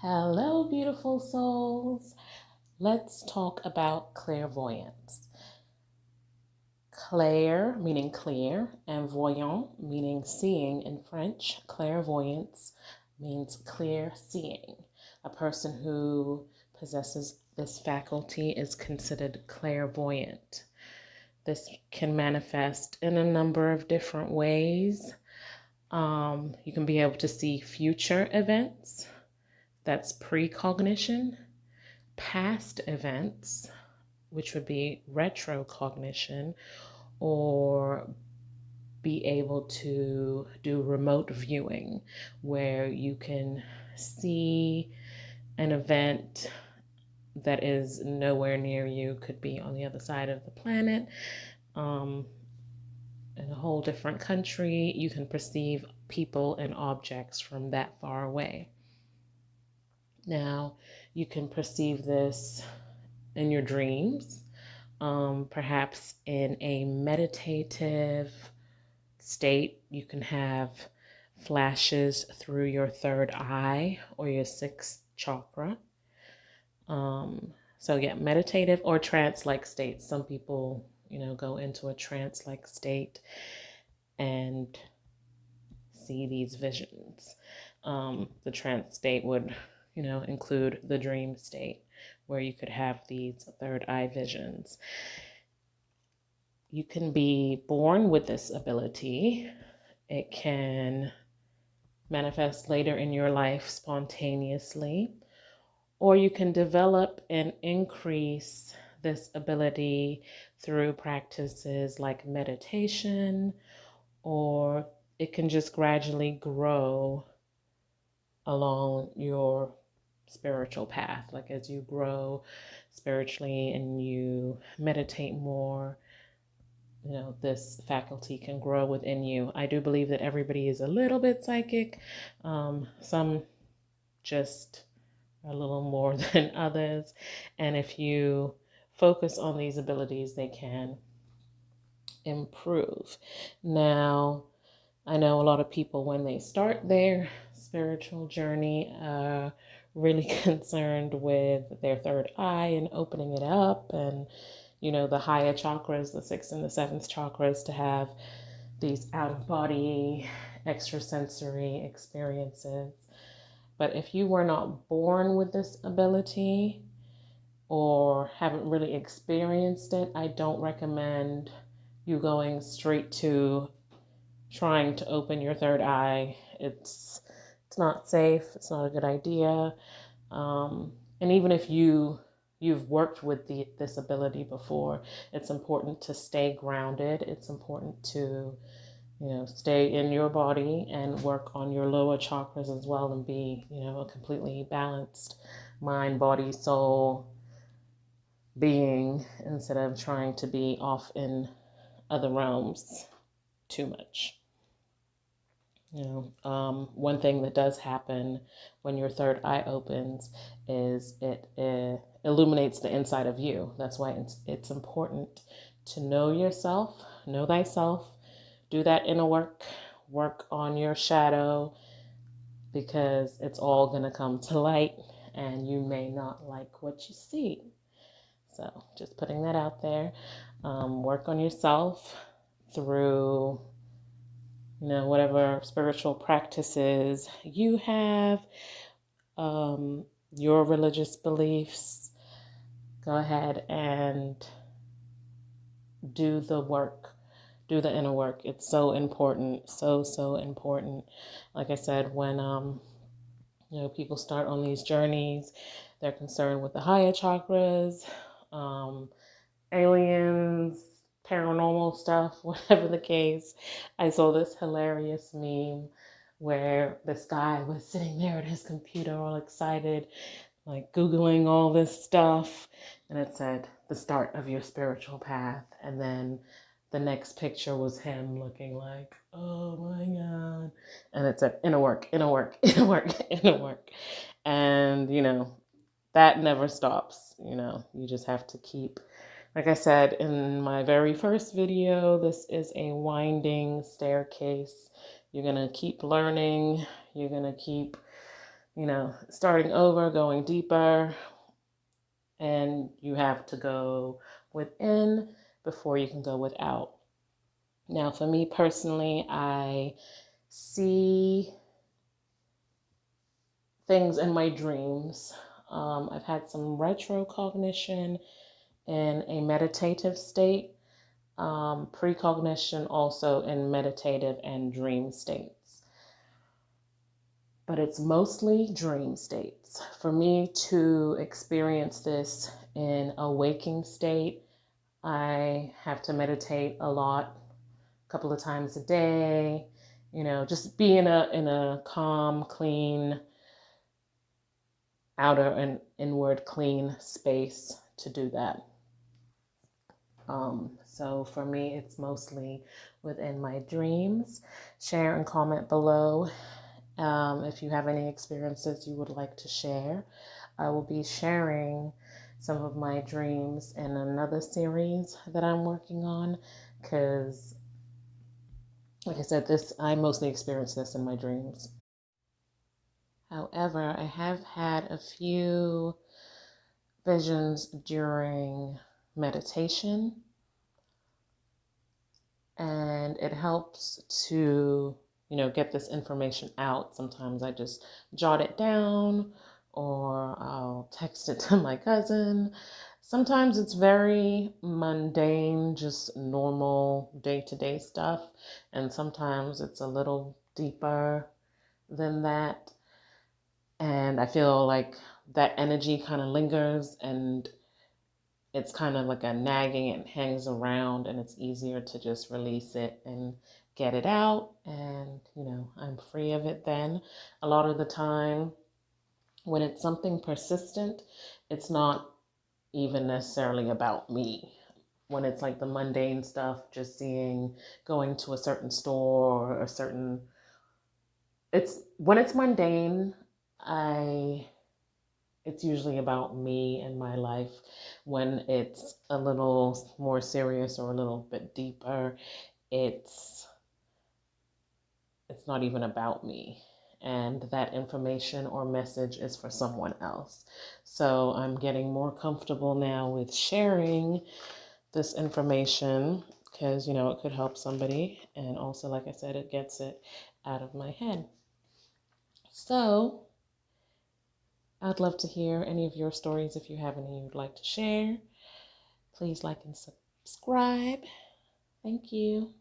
Hello, beautiful souls. Let's talk about clairvoyance. Clair meaning clear, and voyant meaning seeing in French. Clairvoyance means clear seeing. A person who possesses this faculty is considered clairvoyant. This can manifest in a number of different ways. You can be able to see future events. That's precognition. Past events, which would be retrocognition, or be able to do remote viewing, where you can see an event that is nowhere near you, could be on the other side of the planet, in a whole different country. You can perceive people and objects from that far away. Now, you can perceive this in your dreams, perhaps in a meditative state. You can have flashes through your third eye or your sixth chakra. So yeah, meditative or trance-like states. Some people, go into a trance-like state and see these visions. The trance state would, include the dream state where you could have these third eye visions. You can be born with this ability. It can manifest later in your life spontaneously, or you can develop and increase this ability through practices like meditation, or it can just gradually grow along your spiritual path. Like as you grow spiritually and you meditate more, this faculty can grow within you. I do believe that everybody is a little bit psychic. Some just a little more than others. And if you focus on these abilities, they can improve. Now, I know a lot of people, when they start their spiritual journey, are really concerned with their third eye and opening it up, and the higher chakras, the sixth and the seventh chakras, to have these out-of-body extrasensory experiences. But if you were not born with this ability or haven't really experienced it, I don't recommend you going straight to trying to open your third eye. It's not safe. It's not a good idea. And even if you've worked with this ability before, it's important to stay grounded. It's important to stay in your body and work on your lower chakras as well, and be a completely balanced mind, body, soul being, instead of trying to be off in other realms too much. One thing that does happen when your third eye opens is it illuminates the inside of you. That's why it's important to know yourself, know thyself, do that inner work on your shadow, because it's all going to come to light and you may not like what you see. So just putting that out there. Work on yourself through whatever spiritual practices you have, your religious beliefs. Go ahead and do the work, do the inner work. It's so important, so important. Like I said, when people start on these journeys, they're concerned with the higher chakras, aliens, paranormal stuff, whatever the case. I saw this hilarious meme where this guy was sitting there at his computer all excited, like Googling all this stuff, and it said the start of your spiritual path. And then the next picture was him looking like, oh my God. And it said inner work, inner work, inner work, inner work. And that never stops. You just have to keep, like I said in my very first video, this is a winding staircase. You're going to keep learning. You're going to keep starting over, going deeper, and you have to go within before you can go without. Now, for me personally, I see things in my dreams. I've had some retrocognition in a meditative state, precognition also in meditative and dream states. But it's mostly dream states. For me to experience this in a waking state, I have to meditate a lot, a couple of times a day, just be in a calm, clean, outer and inward clean space to do that. So for me, it's mostly within my dreams. Share and comment below if you have any experiences you would like to share. I will be sharing some of my dreams in another series that I'm working on because, like I said, I mostly experience this in my dreams. However, I have had a few visions during meditation, and it helps to get this information out. Sometimes I just jot it down or I'll text it to my cousin. Sometimes it's very mundane, just normal day-to-day stuff, and sometimes it's a little deeper than that, and I feel like that energy kind of lingers and it's kind of like a nagging, it hangs around, and it's easier to just release it and get it out. And, I'm free of it then. A lot of the time, when it's something persistent, it's not even necessarily about me. When it's like the mundane stuff, just going to a certain store or when it's mundane, it's usually about me and my life. When it's a little more serious or a little bit deeper, it's not even about me. And that information or message is for someone else. So I'm getting more comfortable now with sharing this information because, it could help somebody. And also, like I said, it gets it out of my head. So I'd love to hear any of your stories if you have any you'd like to share. Please like and subscribe. Thank you.